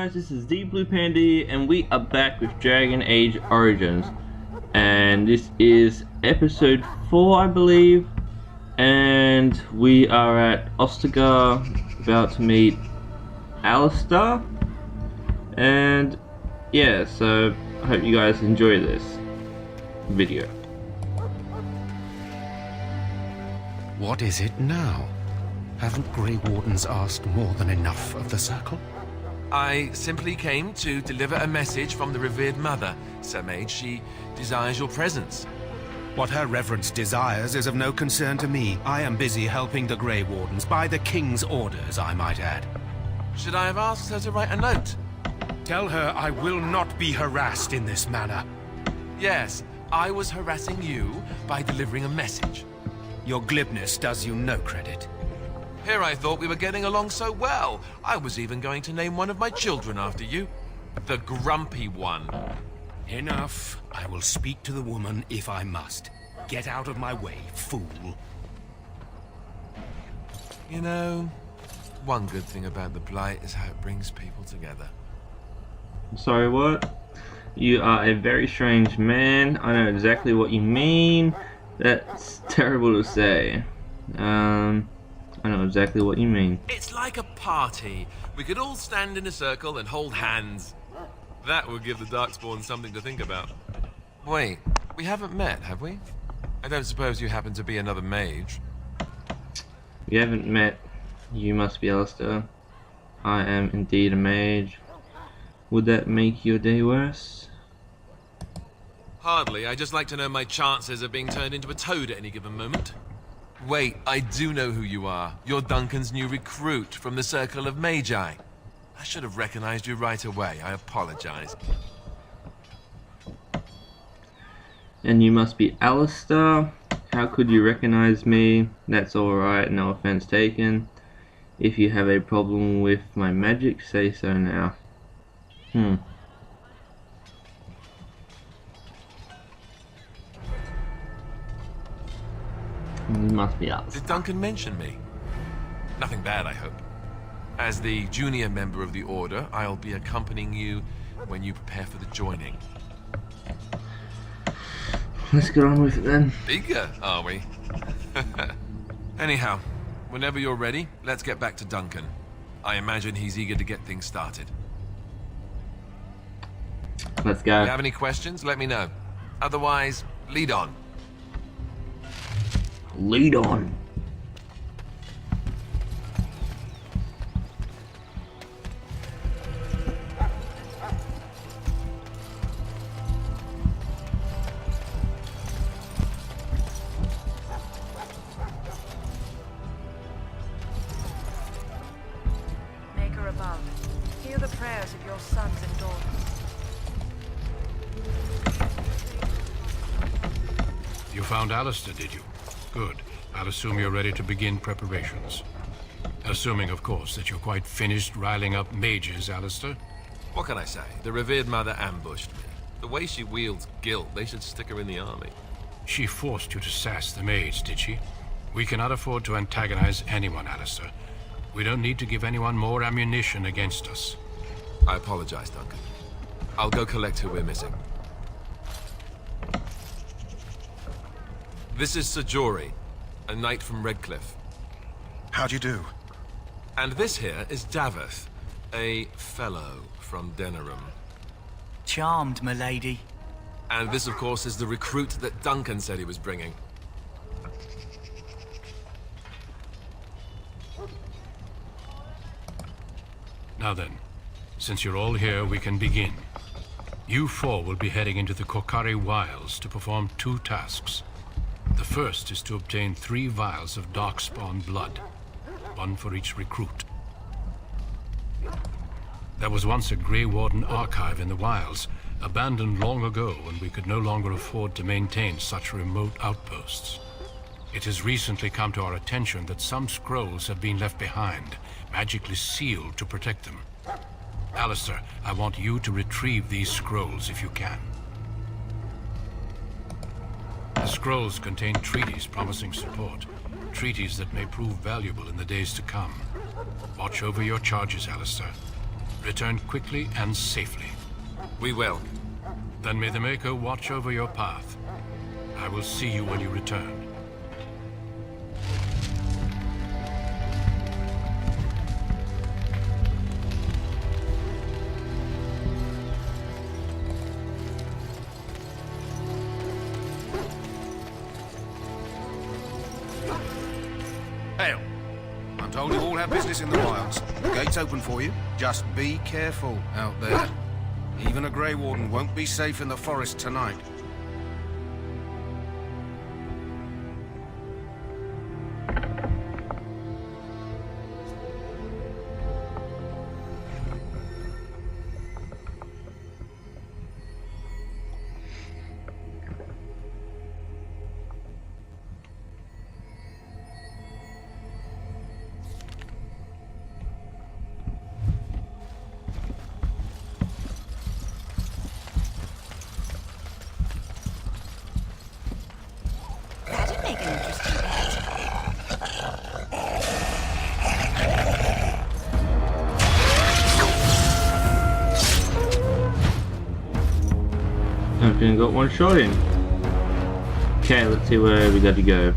guys, this is the Blue Panda and we are back with Dragon Age Origins. And this is episode 4, I believe. And we are at Ostagar, about to meet Alistair. And yeah, so I hope you guys enjoy this video. What is it now? Haven't Grey Wardens asked more than enough of the Circle? I simply came to deliver a message from the revered mother, Sir Mage. She desires your presence. What her reverence desires is of no concern to me. I am busy helping the Grey Wardens, by the King's orders, I might add. Should I have asked her to write a note? Tell her I will not be harassed in this manner. Yes, I was harassing you by delivering a message. Your glibness does you no credit. Here I thought we were getting along so well. I was even going to name one of my children after you. The Grumpy One. Enough. I will speak to the woman if I must. Get out of my way, fool. You know, one good thing about the Blight is how it brings people together. Sorry, what? You are a very strange man. I know exactly what you mean. That's terrible to say. I know exactly what you mean. It's like a party. We could all stand in a circle and hold hands. That would give the Darkspawn something to think about. Wait, we haven't met, have we? I don't suppose you happen to be another mage. We haven't met. You must be Alistair. I am indeed a mage. Would that make your day worse? Hardly. I just like to know my chances of being turned into a toad at any given moment. Wait, I do know who you are. You're Duncan's new recruit from the Circle of Magi. I should have recognized you right away. I apologize. And you must be Alistair. How could you recognize me? That's alright, no offense taken. If you have a problem with my magic, say so now. Must be us. Did Duncan mention me? Nothing bad, I hope. As the junior member of the Order, I'll be accompanying you when you prepare for the joining. Let's get on with it then. Eager, are we? Anyhow, whenever you're ready, let's get back to Duncan. I imagine he's eager to get things started. Let's If go. you have any questions, let me know. Otherwise, lead on. Lead on. Maker above, hear the prayers of your sons and daughters. You found Alistair, did you? Good. I'll assume you're ready to begin preparations. Assuming, of course, that you're quite finished riling up mages, Alistair. What can I say? The revered mother ambushed me. The way she wields guilt, they should stick her in the army. She forced you to sass the mage, did she? We cannot afford to antagonize anyone, Alistair. We don't need to give anyone more ammunition against us. I apologize, Duncan. I'll go collect who we're missing. This is Sir Jory, a knight from Redcliffe. How'd you do? And this here is Daveth, a fellow from Denerim. Charmed, m'lady. And this, of course, is the recruit that Duncan said he was bringing. Now then, since you're all here, we can begin. You four will be heading into the Korcari Wilds to perform 2 tasks. The first is to obtain 3 vials of Darkspawn blood, 1 for each recruit. There was once a Grey Warden archive in the wilds, abandoned long ago when we could no longer afford to maintain such remote outposts. It has recently come to our attention that some scrolls have been left behind, magically sealed to protect them. Alistair, I want you to retrieve these scrolls if you can. The scrolls contain treaties promising support, treaties that may prove valuable in the days to come. Watch over your charges, Alistair. Return quickly and safely. We will. Then may the Maker watch over your path. I will see you when you return. Hail. I'm told you all have business in the wilds. The gate's open for you. Just be careful out there. Even a Grey Warden won't be safe in the forest tonight. That'd make an interesting bet. Okay, got one shot in. Okay, let's see where we got to go.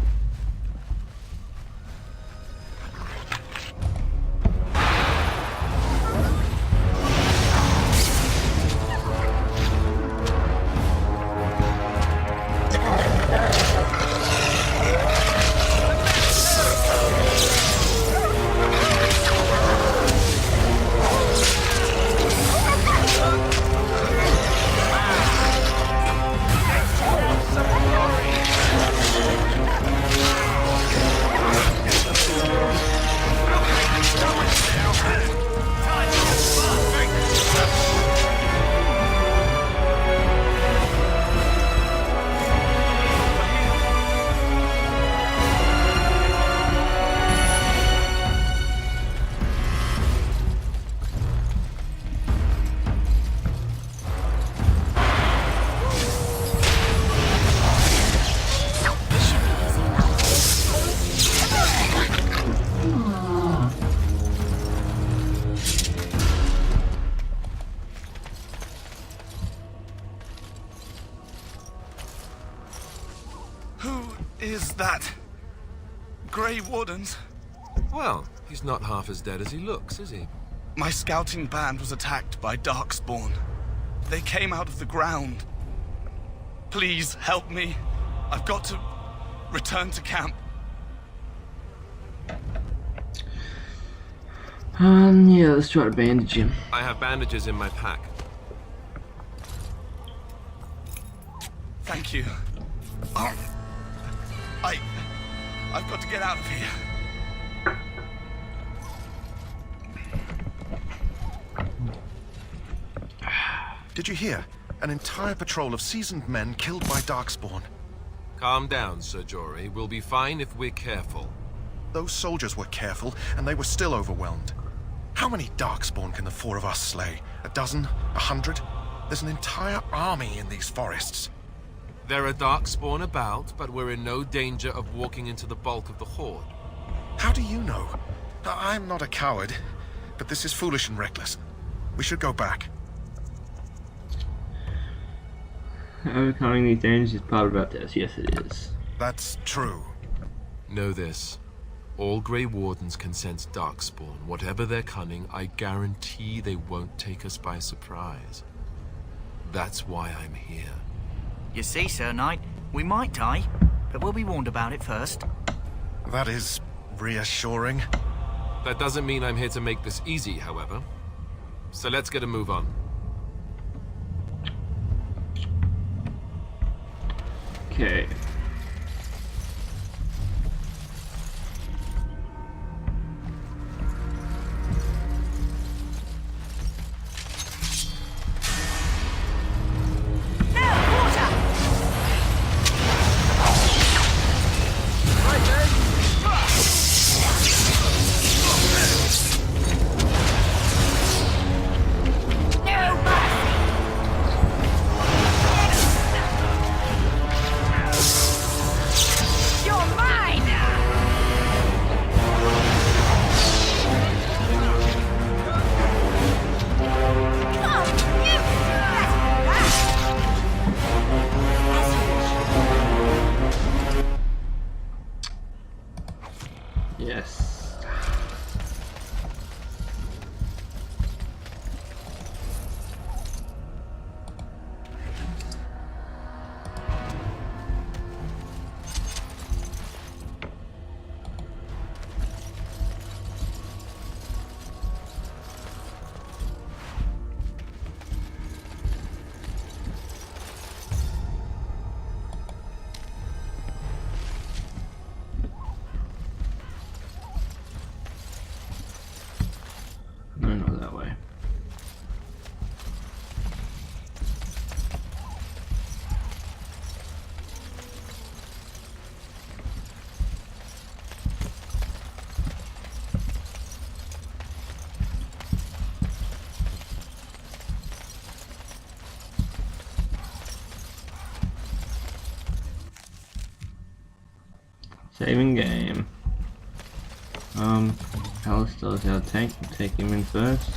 Who is that? Grey Wardens? Well, he's not half as dead as he looks, is he? My scouting band was attacked by Darkspawn. They came out of the ground. Please help me. I've got to return to camp. Yeah, let's try to bandage him. I have bandages in my pack. Thank you. I've got to get out of here. Did you hear? An entire patrol of seasoned men killed by Darkspawn. Calm down, Sir Jory. We'll be fine if we're careful. Those soldiers were careful, and they were still overwhelmed. How many Darkspawn can the four of us slay? A dozen? 100? There's an entire army in these forests. There are Darkspawn about, but we're in no danger of walking into the bulk of the Horde. How do you know? I'm not a coward, but this is foolish and reckless. We should go back. Overcoming these dangers is part of our test. Yes, it is. That's true. Know this. All Grey Wardens can sense Darkspawn. Whatever their cunning, I guarantee they won't take us by surprise. That's why I'm here. You see, Sir Knight, we might die, but we'll be warned about it first. That is reassuring. That doesn't mean I'm here to make this easy, however. So let's get a move on. Okay. Yes. No, not that way. Saving game. Alistair's our tank. We'll take him in first.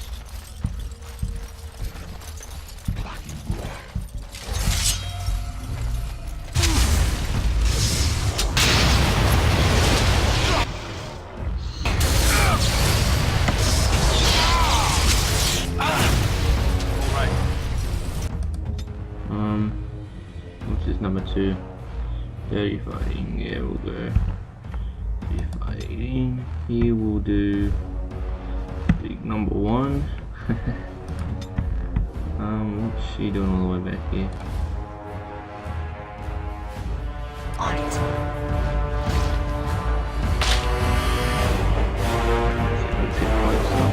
Which is number 2? Dirty fighting. Yeah, we'll go. Dirty fighting. Here we'll do big number 1. What's she doing all the way back here? On it. Let's get closer.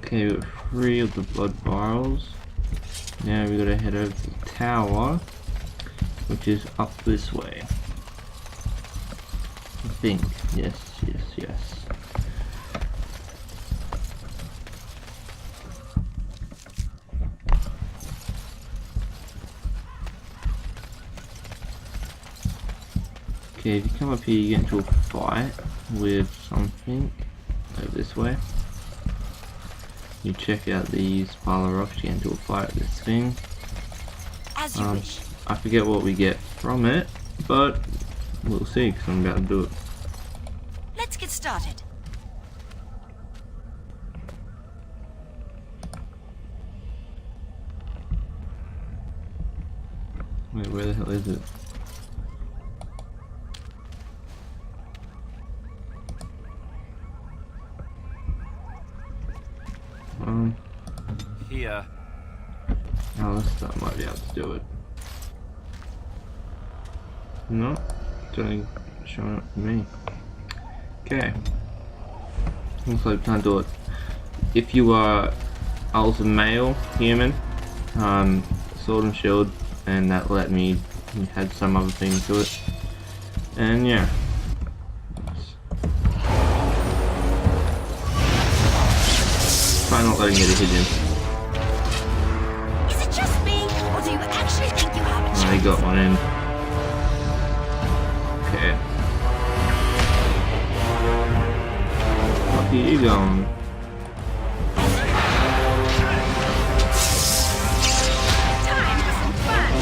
Okay, we've got 3 of the blood vials. Now we gotta head over to the tower, which is up this way. I think. Yes. Okay, if you come up here, you get into a fight with something over this way. You check out these pile of rocks, you get into a fight with this thing. As you wish. I forget what we get from it, but we'll see because I'm about to do it. Let's get started. Wait, where the hell is it? Here. Alistair might be able to do it. No, it's only showing up for me. Okay. Looks like we can't do it. If you are also male human, sword and shield, and that let me had some other thing to it. And yeah. Try not letting it hit him. Is it just me, or do you actually think you have a chance? Oh, he got one in. Okay. What are you going? Time for some fun.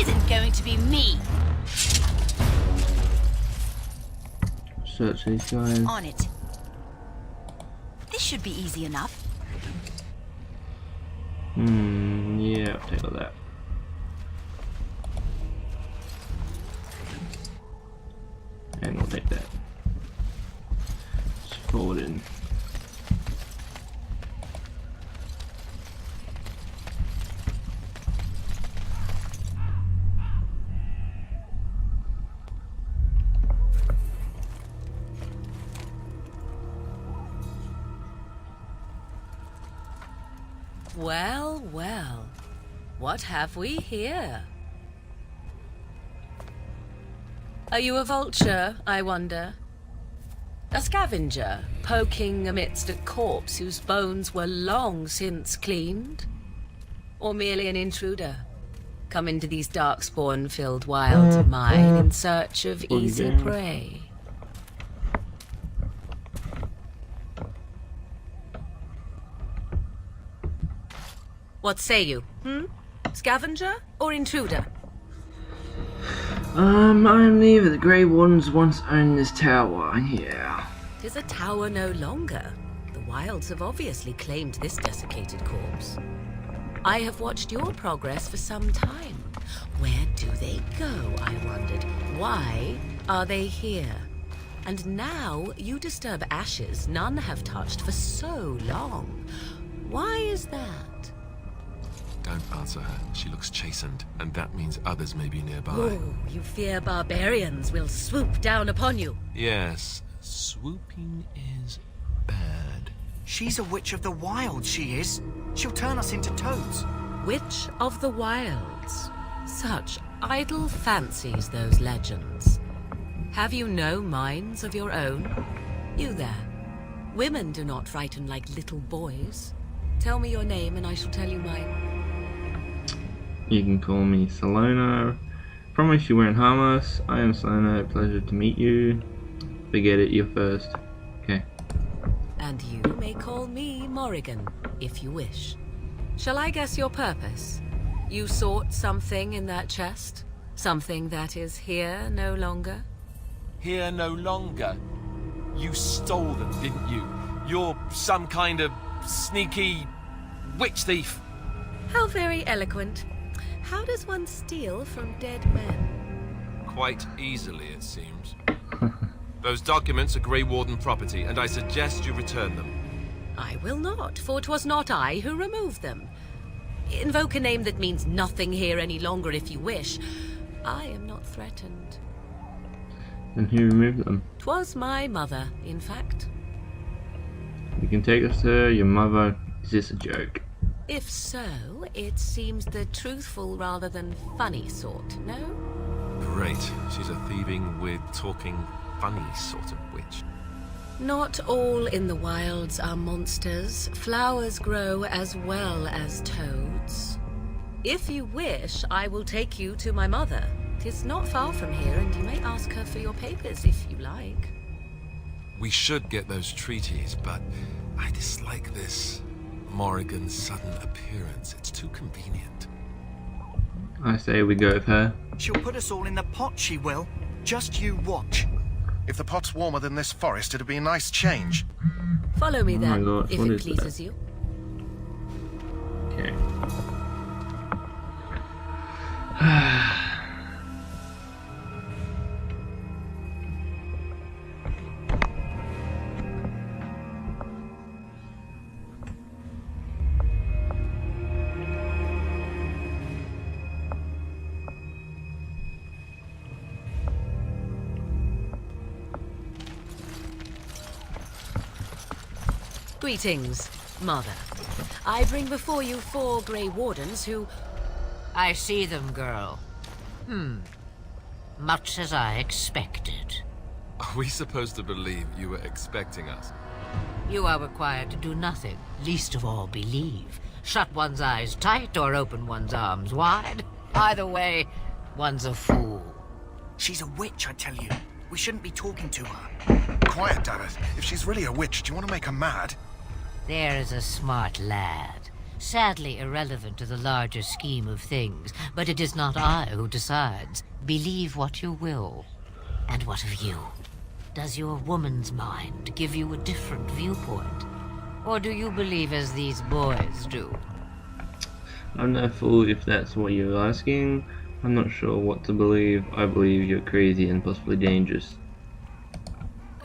isn't going to be me. Search these guys. On it. This should be easy enough. Yeah, I'll take all that. And we'll take that. Let's forward in. Well, well. What have we here? Are you a vulture, I wonder? A scavenger, poking amidst a corpse whose bones were long since cleaned? Or merely an intruder, come into these darkspawn-filled wilds of mine in search of easy prey? What say you, Scavenger or intruder? I'm neither. The Grey Wardens once owned this tower, yeah. 'Tis a tower no longer. The wilds have obviously claimed this desiccated corpse. I have watched your progress for some time. Where do they go, I wondered? Why are they here? And now you disturb ashes none have touched for so long. Why is that? Don't answer her. She looks chastened, and that means others may be nearby. Oh, you fear barbarians will swoop down upon you. Yes, swooping is bad. She's a witch of the wild, she is. She'll turn us into toads. Witch of the Wilds. Such idle fancies, those legends. Have you no minds of your own? You there. Women do not frighten like little boys. Tell me your name and I shall tell you mine. You can call me Salona. Promise you won't harm us. I am Salona. Pleasure to meet you. Forget it, you're first. Okay. And you may call me Morrigan, if you wish. Shall I guess your purpose? You sought something in that chest? Something that is here no longer? Here no longer. You stole them, didn't you? You're some kind of sneaky witch thief. How very eloquent. How does one steal from dead men? Quite easily, it seems. Those documents are Grey Warden property, and I suggest you return them. I will not, for 'twas not I who removed them. Invoke a name that means nothing here any longer if you wish. I am not threatened. And who removed them? 'Twas my mother, in fact. You can take us to your mother. Is this a joke? If so, it seems the truthful rather than funny sort, no? Great. She's a thieving, weird, talking, funny sort of witch. Not all in the wilds are monsters. Flowers grow as well as toads. If you wish, I will take you to my mother. 'Tis not far from here, and you may ask her for your papers if you like. We should get those treaties, but I dislike this Morrigan's sudden appearance. It's too convenient. I say we go with her. She'll put us all in the pot, she will. Just you watch. If the pot's warmer than this forest, it'd be a nice change. Follow me Oh my then, God, if what it is pleases that? you. Okay. Greetings, Mother. I bring before you 4 Grey Wardens who... I see them, girl. Much as I expected. Are we supposed to believe you were expecting us? You are required to do nothing, least of all believe. Shut one's eyes tight or open one's arms wide. Either way, one's a fool. She's a witch, I tell you. We shouldn't be talking to her. Quiet, Dareth. If she's really a witch, do you want to make her mad? There is a smart lad. sadly irrelevant to the larger scheme of things, but it is not I who decides. Believe what you will. And what of you? Does your woman's mind give you a different viewpoint? Or do you believe as these boys do? I'm no fool if that's what you're asking. I'm not sure what to believe. I believe you're crazy and possibly dangerous.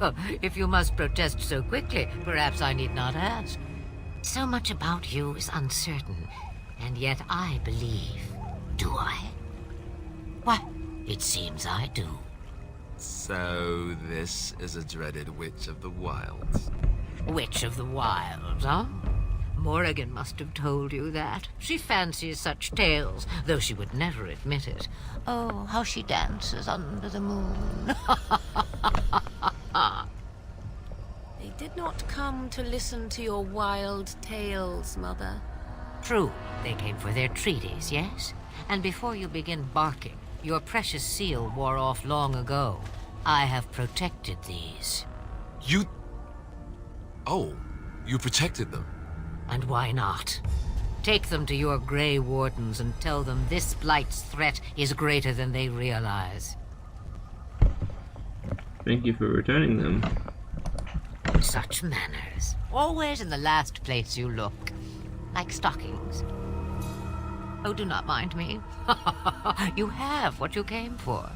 Oh, if you must protest so quickly, perhaps I need not ask. So much about you is uncertain, and yet I believe. Do I? Why, it seems I do. So this is a dreaded Witch of the Wilds. Witch of the Wilds, huh? Morrigan must have told you that. She fancies such tales, though she would never admit it. Oh, how she dances under the moon. They did not come to listen to your wild tales, Mother. True, they came for their treaties, yes? And before you begin barking, your precious seal wore off long ago. I have protected these. You... Oh, you protected them? And why not? Take them to your Grey Wardens and tell them this Blight's threat is greater than they realize. Thank you for returning them. Such manners. Always in the last place you look. Like stockings. Oh, do not mind me. You have what you came for.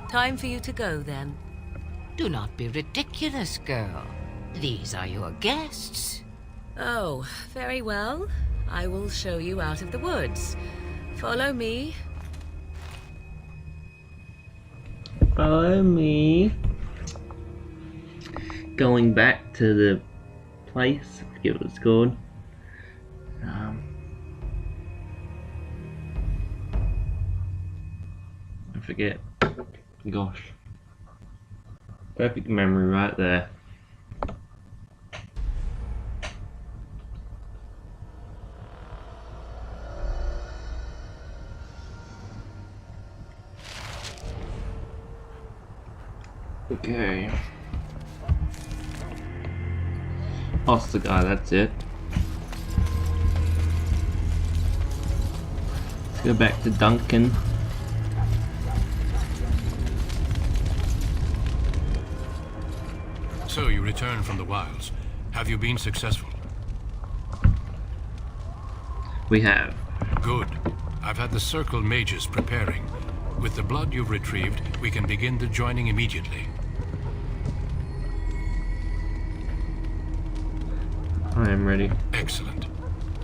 Time for you to go, then. Do not be ridiculous, girl. These are your guests. Oh, very well. I will show you out of the woods. Follow me. Follow me. Going back to the place, I forget what it's called. I forget. Gosh. Perfect memory right there. Okay. Ostagar, that's it. Let's go back to Duncan. So you returned from the wilds. Have you been successful? We have. Good. I've had the Circle mages preparing. With the blood you've retrieved, we can begin the joining immediately. I am ready. Excellent.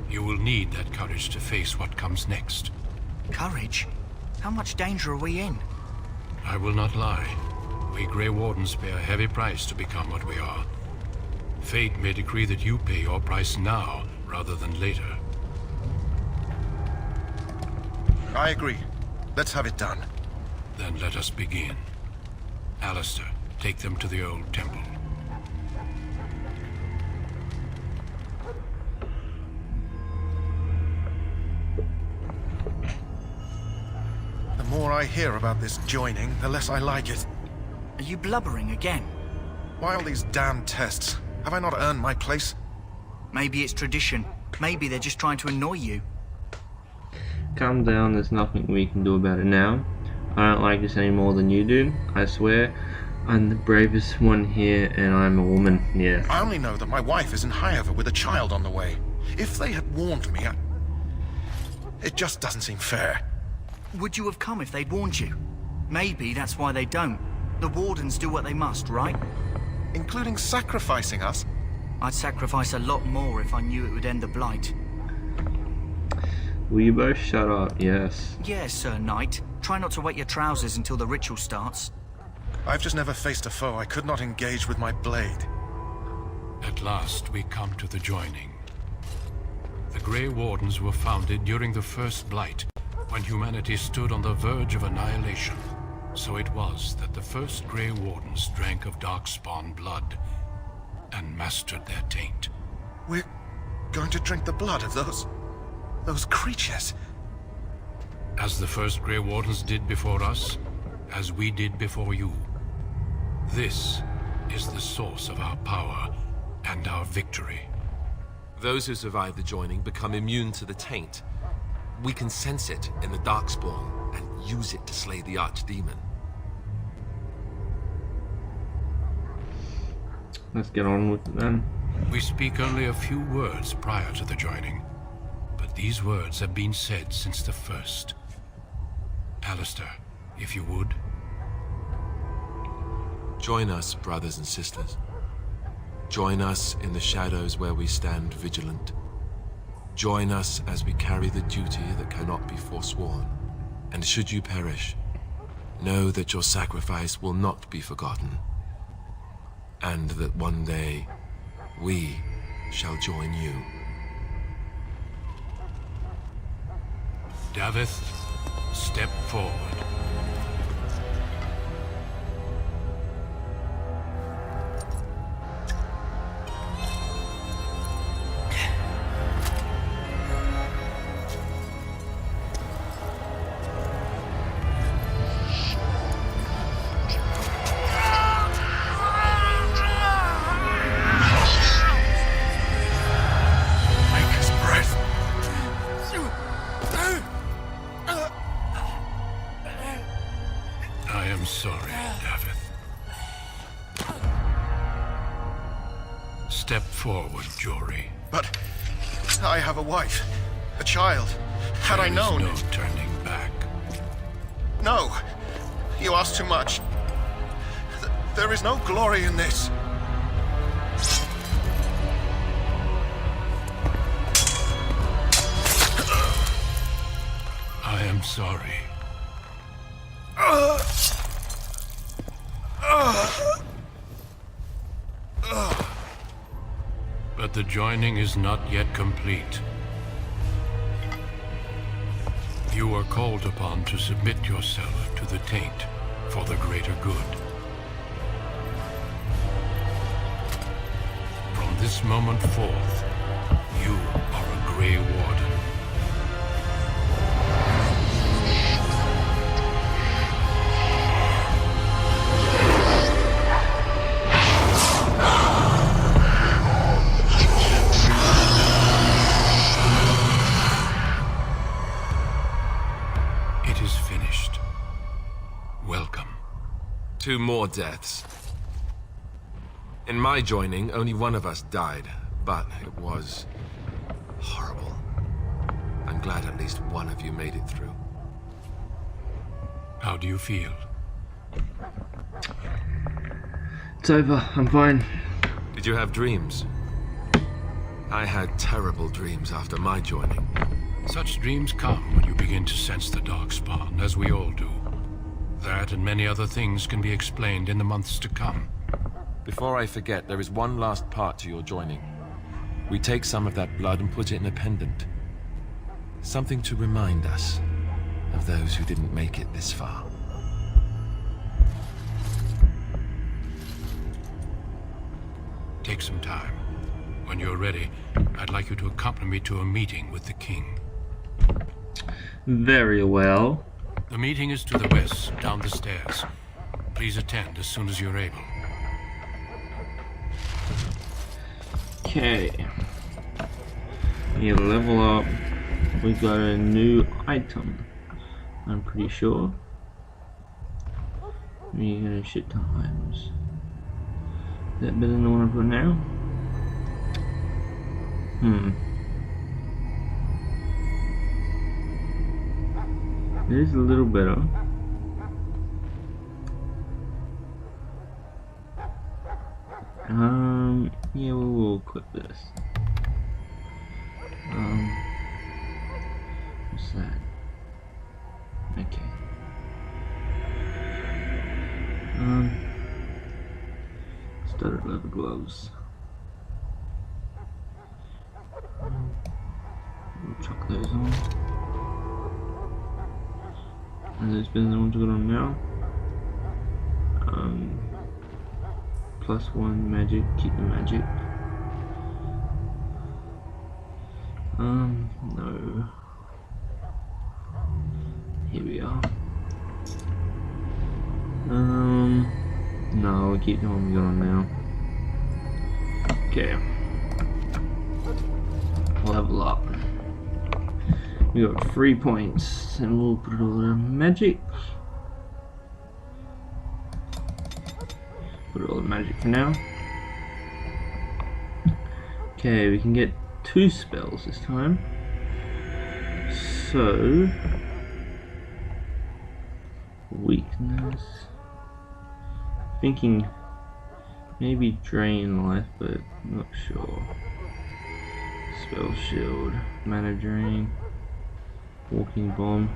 You will need that courage to face what comes next. Courage? How much danger are we in? I will not lie. We Grey Wardens pay a heavy price to become what we are. Fate may decree that you pay your price now, rather than later. I agree. Let's have it done. Then let us begin. Alistair, take them to the old temple. The more I hear about this joining, the less I like it. Are you blubbering again? Why all these damn tests? Have I not earned my place? Maybe it's tradition. Maybe they're just trying to annoy you. Calm down, there's nothing we can do about it now. I don't like this any more than you do, I swear. I'm the bravest one here, and I'm a woman, yes. I only know that my wife is in Highover with a child on the way. If they had warned me, it just doesn't seem fair. Would you have come if they'd warned you? Maybe that's why they don't. The Wardens do what they must, right? Including sacrificing us? I'd sacrifice a lot more if I knew it would end the Blight. Will you both shut up? Yes. Yes, Sir Knight. Try not to wet your trousers until the ritual starts. I've just never faced a foe I could not engage with my blade. At last, we come to the joining. The Grey Wardens were founded during the First Blight, when humanity stood on the verge of annihilation. So it was that the first Grey Wardens drank of Darkspawn blood and mastered their taint. We're going to drink the blood of those creatures. As the first Grey Wardens did before us, as we did before you. This is the source of our power and our victory. Those who survive the joining become immune to the taint. We can sense it in the Darkspawn and use it to slay the Archdemon. Let's get on with it then. We speak only a few words prior to the joining, but these words have been said since the first. Alistair, if you would. Join us, brothers and sisters. Join us in the shadows where we stand vigilant. Join us as we carry the duty that cannot be forsworn. And should you perish, know that your sacrifice will not be forgotten, and that one day we shall join you. Davith, step forward. I am sorry, Davith. Step forward, Jory. But I have a wife, a child. Had I known... There is no turning back. No! You ask too much. There is no glory in this. I am sorry. But the joining is not yet complete. You are called upon to submit yourself to the taint for the greater good. From this moment forth, you are a Grey Warden. It is finished. Welcome. 2 more deaths. In my joining, only one of us died, but it was horrible. I'm glad at least one of you made it through. How do you feel? It's over. I'm fine. Did you have dreams? I had terrible dreams after my joining. Such dreams come when you begin to sense the Darkspawn, as we all do. That and many other things can be explained in the months to come. Before I forget, there is one last part to your joining. We take some of that blood and put it in a pendant. Something to remind us of those who didn't make it this far. Take some time. When you're ready, I'd like you to accompany me to a meeting with the king. Very well. The meeting is to the west, down the stairs. Please attend as soon as you're able. Okay. You level up. We got a new item. I'm pretty sure. We're gonna shit times. Is that better than the one I've got now? It is a little better. Yeah, we'll equip this. What's that? Okay. Studded leather gloves. We'll chuck those on. And those been the ones we got on now. +1 magic, keep the magic. No. Here we are. No, we'll keep the one we got on now. Okay. level up. We got 3 points, and we'll put it all in magic. Put it all in magic for now. Okay, we can get 2 spells this time. So, weakness. Thinking maybe drain life, but not sure. Spell shield, mana drain, walking bomb.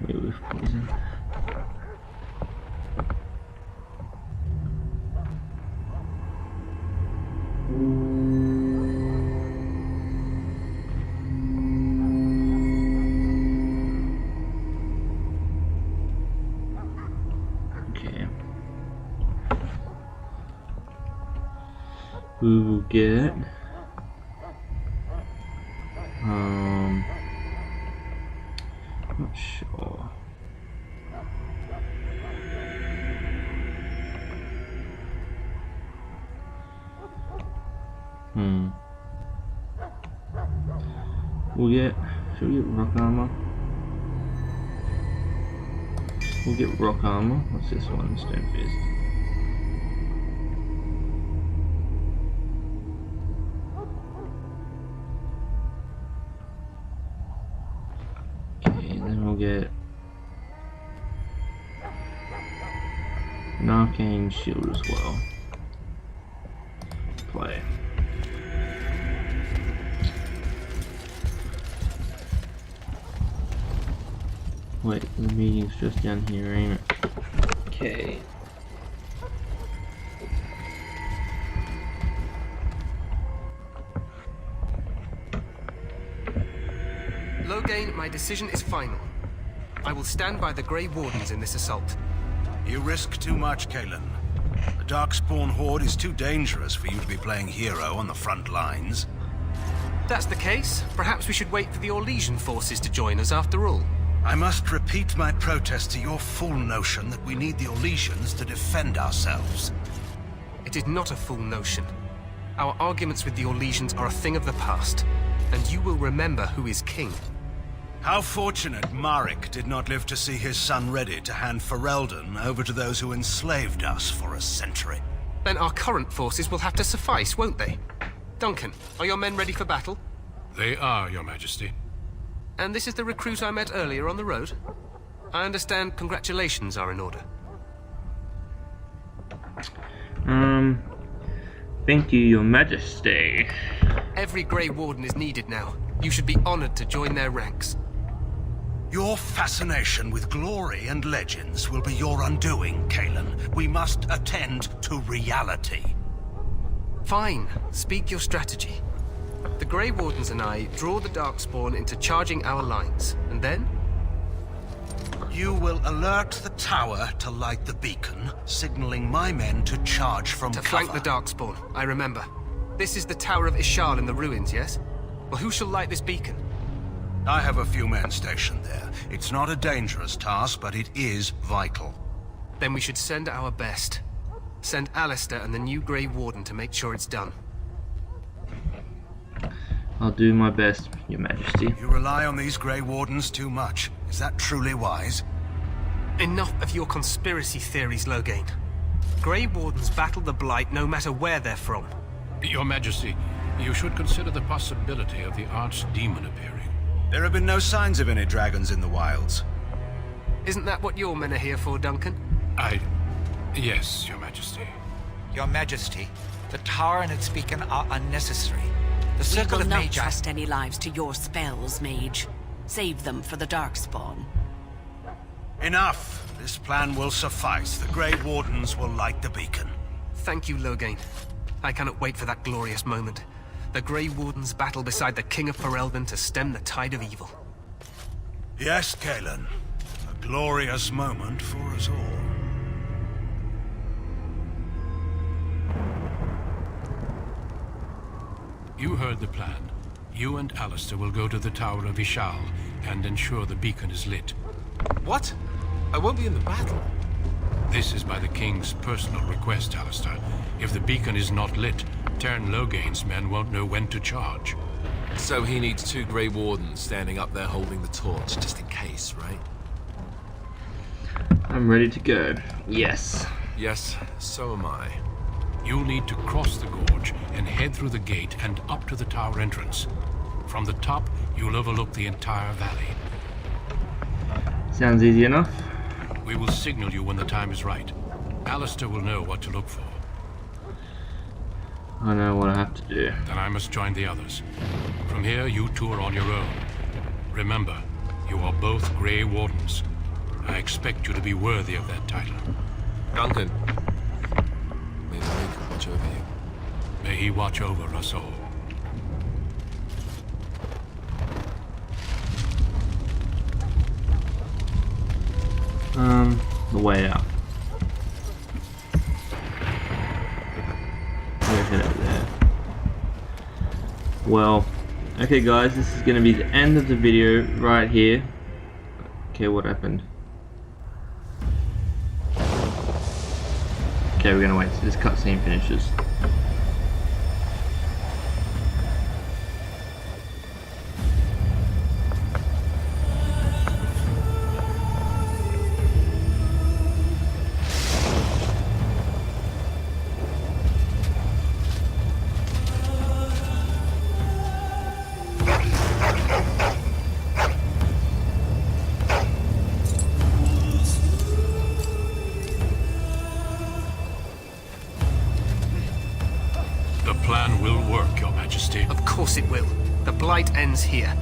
Maybe with poison. We will get not sure. We'll get, should we get rock armor? We'll get rock armor. What's this one? Stone fist. Get an arcane shield as well. Play. Wait, the meeting's just down here, ain't it? Okay. Loghain, my decision is final. I will stand by the Grey Wardens in this assault. You risk too much, Cailan. The Darkspawn Horde is too dangerous for you to be playing hero on the front lines. If that's the case, perhaps we should wait for the Orlesian forces to join us after all. I must repeat my protest to your fool notion that we need the Orlesians to defend ourselves. It is not a fool notion. Our arguments with the Orlesians are a thing of the past, and you will remember who is king. How fortunate Marek did not live to see his son ready to hand Ferelden over to those who enslaved us for a century. Then our current forces will have to suffice, won't they? Duncan, are your men ready for battle? They are, Your Majesty. And this is the recruit I met earlier on the road? I understand congratulations are in order. Thank you, Your Majesty. Every Grey Warden is needed now. You should be honored to join their ranks. Your fascination with glory and legends will be your undoing, Cailan. We must attend to reality. Fine. Speak your strategy. The Grey Wardens and I draw the Darkspawn into charging our lines, and then? You will alert the tower to light the beacon, signaling my men to charge from cover. To flank the Darkspawn, I remember. This is the Tower of Ishal in the ruins, yes? Well, who shall light this beacon? I have a few men stationed there. It's not a dangerous task, but it is vital. Then we should send our best. Send Alistair and the new Grey Warden to make sure it's done. I'll do my best, Your Majesty. You rely on these Grey Wardens too much. Is that truly wise? Enough of your conspiracy theories, Loghain. Grey Wardens battle the Blight no matter where they're from. Your Majesty, you should consider the possibility of the Archdemon appearing. There have been no signs of any dragons in the wilds. Isn't that what your men are here for, Duncan? Yes, Your Majesty. Your Majesty, the tower and its beacon are unnecessary. The We Circle will of not Magi... trust any lives to your spells, Mage. Save them for the Darkspawn. Enough! This plan will suffice. The Grey Wardens will light the beacon. Thank you, Loghain. I cannot wait for that glorious moment. The Grey Wardens battle beside the King of Ferelden to stem the tide of evil. Yes, Cailan. A glorious moment for us all. You heard the plan. You and Alistair will go to the Tower of Ishal and ensure the beacon is lit. What? I won't be in the battle. This is by the King's personal request, Alistair. If the beacon is not lit, Tern Loghain's men won't know when to charge. So he needs 2 Grey Wardens standing up there holding the torch, just in case, right? I'm ready to go. Yes. Yes, so am I. You'll need to cross the gorge and head through the gate and up to the tower entrance. From the top, you'll overlook the entire valley. Sounds easy enough. We will signal you when the time is right. Alistair will know what to look for. I know what I have to do. Then I must join the others. From here, you two are on your own. Remember, you are both Grey Wardens. I expect you to be worthy of that title. Duncan, may the Maker watch over you. May he watch over us all. The way out. We'll head up there. Well, okay guys, this is going to be the end of the video right here. Okay, what happened? Okay, we're going to wait till this cutscene finishes. The plan will work, Your Majesty. Of course it will. The Blight ends here.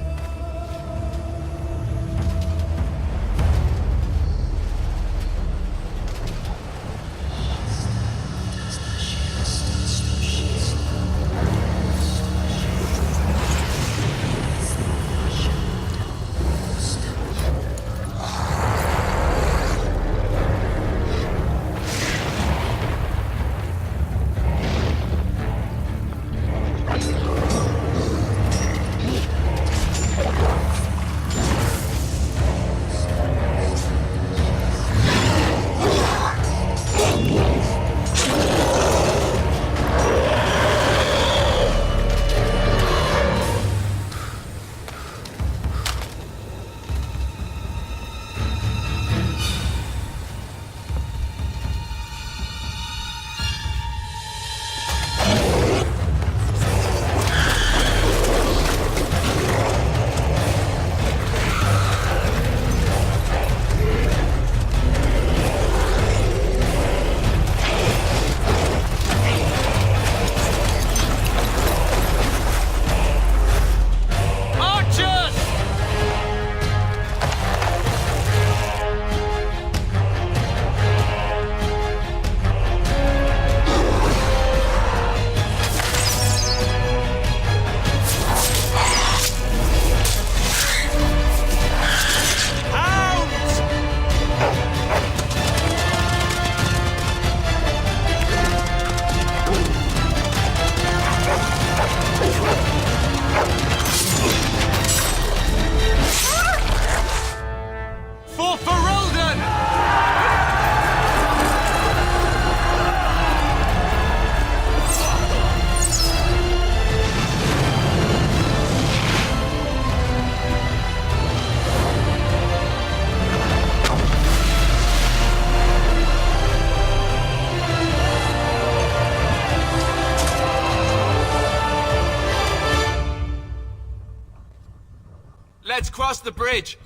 Let's cross the bridge.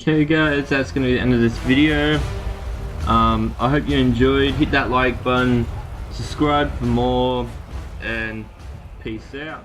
Okay guys, that's going to be the end of this video. I hope you enjoyed. Hit that like button, subscribe for more, and peace out.